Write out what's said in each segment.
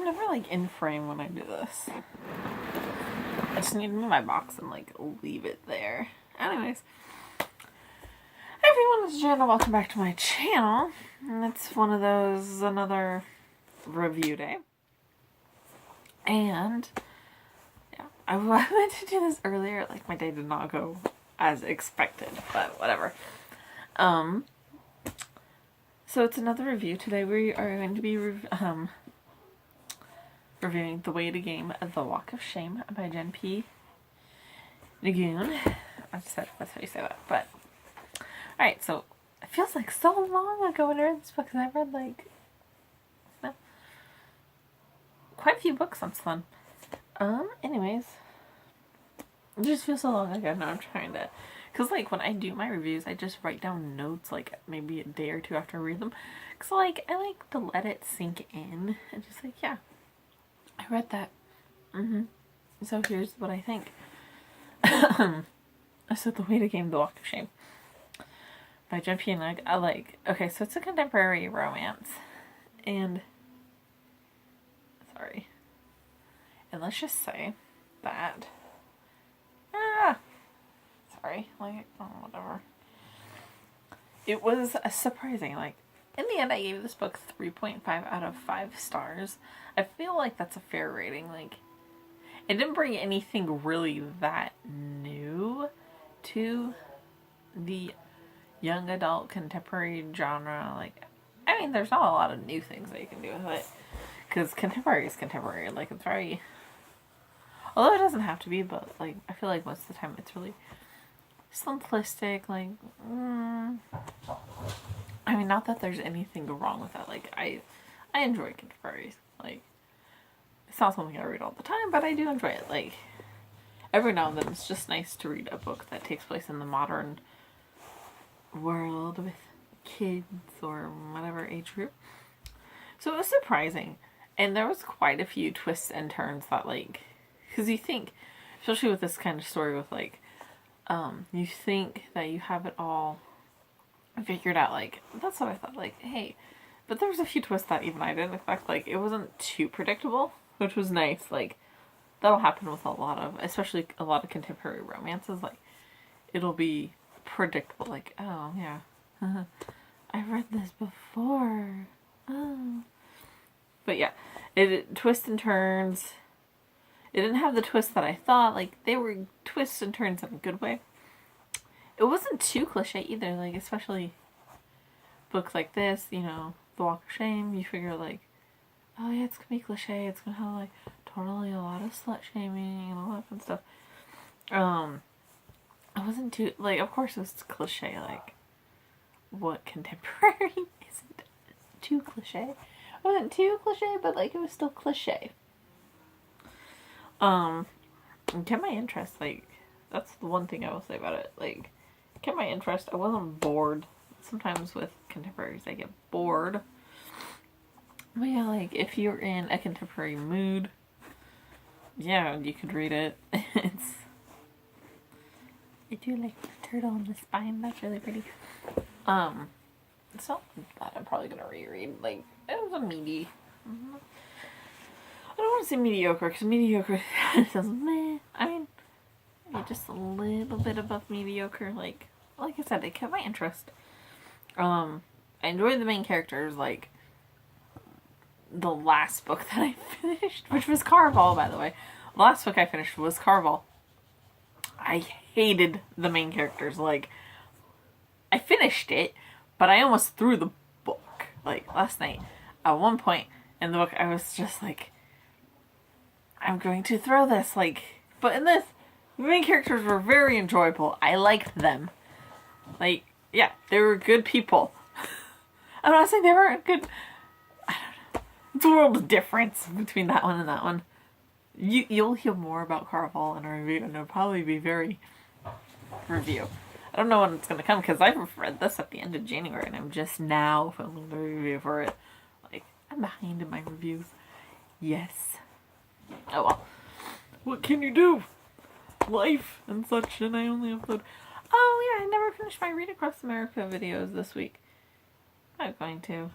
never, like, in frame when I do this. I just need to move my box and, like, leave it there. Anyways. Hey everyone, it's Jen, and welcome back to my channel. And it's one of those, another review day. And, yeah, I meant to do this earlier, like, my day did not go as expected, but whatever. So it's another review. Today we are going to be reviewing The Way to Game The Walk of Shame by Jen P. Nagoon. I just said that's how you say that, but alright, so it feels like so long ago when I read this book, because I've read like quite a few books since then. Anyways, it just feels so long ago. Now I'm trying to, because like when I do my reviews, I just write down notes like maybe a day or two after I read them, because like I like to let it sink in and just like, yeah, I read that. So here's what I think. So The Way to Game The Walk of Shame by Jen P. Nagoon. Okay, so it's a contemporary romance, and let's just say that whatever. It was surprising. Like, in the end, I gave this book 3.5 out of 5 stars. I feel like that's a fair rating. Like, it didn't bring anything really that new to the young adult contemporary genre. Like, I mean, there's not a lot of new things that you can do with it, because contemporary is contemporary. Like, it's very, although it doesn't have to be, but like I feel like most of the time it's really simplistic. Like, I mean, not that there's anything wrong with that. Like, I enjoy contemporaries. Like, it's not something I read all the time, but I do enjoy it. Like, every now and then it's just nice to read a book that takes place in the modern world with kids or whatever age group. So it was surprising, and there was quite a few twists and turns that, like, because you think, especially with this kind of story with like, you think that you have it all figured out. Like, that's what I thought. Like, hey, but there was a few twists that even I didn't expect. Like, it wasn't too predictable, which was nice. Like, that'll happen with a lot of, especially a lot of contemporary romances. Like, it'll be predictable. Like, oh yeah, I've read this before. Oh, but yeah, it twists and turns. It didn't have the twist that I thought. Like, they were twists and turns in a good way. It wasn't too cliche either. Like, especially books like this, you know, The Walk of Shame. You figure like, oh yeah, it's gonna be cliche. It's gonna have like totally a lot of slut shaming and all that fun stuff. It wasn't too, like, of course it was cliche. Like, what contemporary isn't too cliche? It wasn't too cliche, but like it was still cliche. Kept my interest. Like, that's the one thing I will say about it. Like, kept my interest. I wasn't bored. Sometimes with contemporaries I get bored. But yeah, like, if you're in a contemporary mood, yeah, you could read it. I do like the turtle on the spine. That's really pretty. It's not that I'm probably gonna reread. Like, it was a meaty. I don't want to say mediocre, because mediocre sounds meh. I mean, maybe just a little bit above mediocre. Like I said, it kept my interest. I enjoyed the main characters. Like, the last book that I finished, which was Caraval, by the way. The last book I finished was Caraval. I hated the main characters. Like, I finished it, but I almost threw the book. Like, last night, at one point in the book, I was just like, I'm going to throw this. Like, but in this, the main characters were very enjoyable. I liked them. Like, yeah, they were good people. I'm not saying they weren't good. I don't know. It's a world of difference between that one and that one. You'll hear more about Caraval in a review, and it'll probably be very review. I don't know when it's going to come, because I've read this at the end of January, and I'm just now filming the review for it. Like, I'm behind in my reviews. Yes. Oh well. What can you do? Life and such, and I only upload. Oh yeah, I never finished my Read Across America videos this week. I'm going to.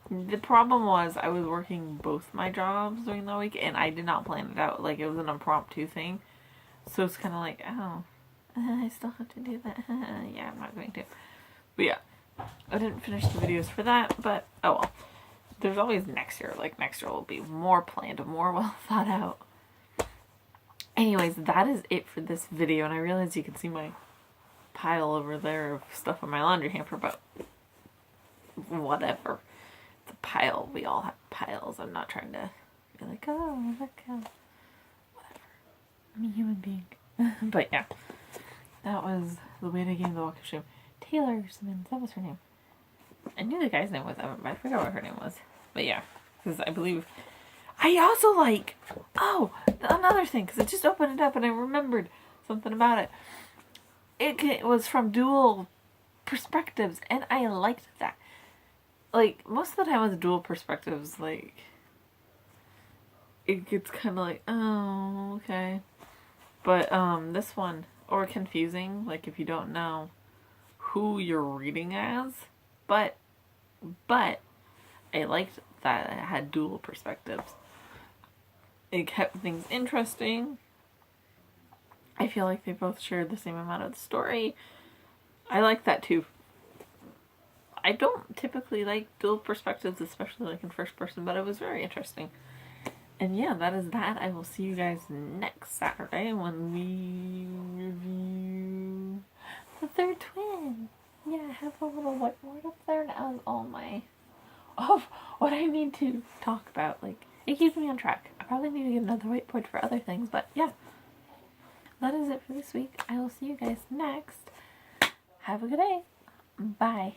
The problem was I was working both my jobs during the week, and I did not plan it out. Like, it was an impromptu thing. So it's kind of like, oh, I still have to do that. Yeah, I'm not going to. But yeah, I didn't finish the videos for that, but oh well. There's always next year. Like, next year will be more planned, more well thought out. Anyways, that is it for this video, and I realize you can see my pile over there of stuff in my laundry hamper, but whatever. It's a pile. We all have piles. I'm not trying to be like, oh, look how, whatever. I'm a human being. But yeah, that was the way to game the Walk of Shame. Taylor Simmons, that was her name. I knew the guy's name was Evan, but I forgot what her name was. But yeah, because I believe... I also like... Oh, another thing, because I just opened it up and I remembered something about it. It was from Dual Perspectives, and I liked that. Like, most of the time with Dual Perspectives, like... It gets kind of like, oh, okay. But, this one, or confusing, like if you don't know who you're reading as... But I liked that it had dual perspectives. It kept things interesting. I feel like they both shared the same amount of the story. I like that too. I don't typically like dual perspectives, especially like in first person, but it was very interesting. And yeah, that is that. I will see you guys next Saturday when we review The Third Twin. Yeah, I have a little whiteboard up there now with all my... of what I need to talk about. Like, it keeps me on track. I probably need to get another whiteboard for other things, but yeah. That is it for this week. I will see you guys next. Have a good day. Bye.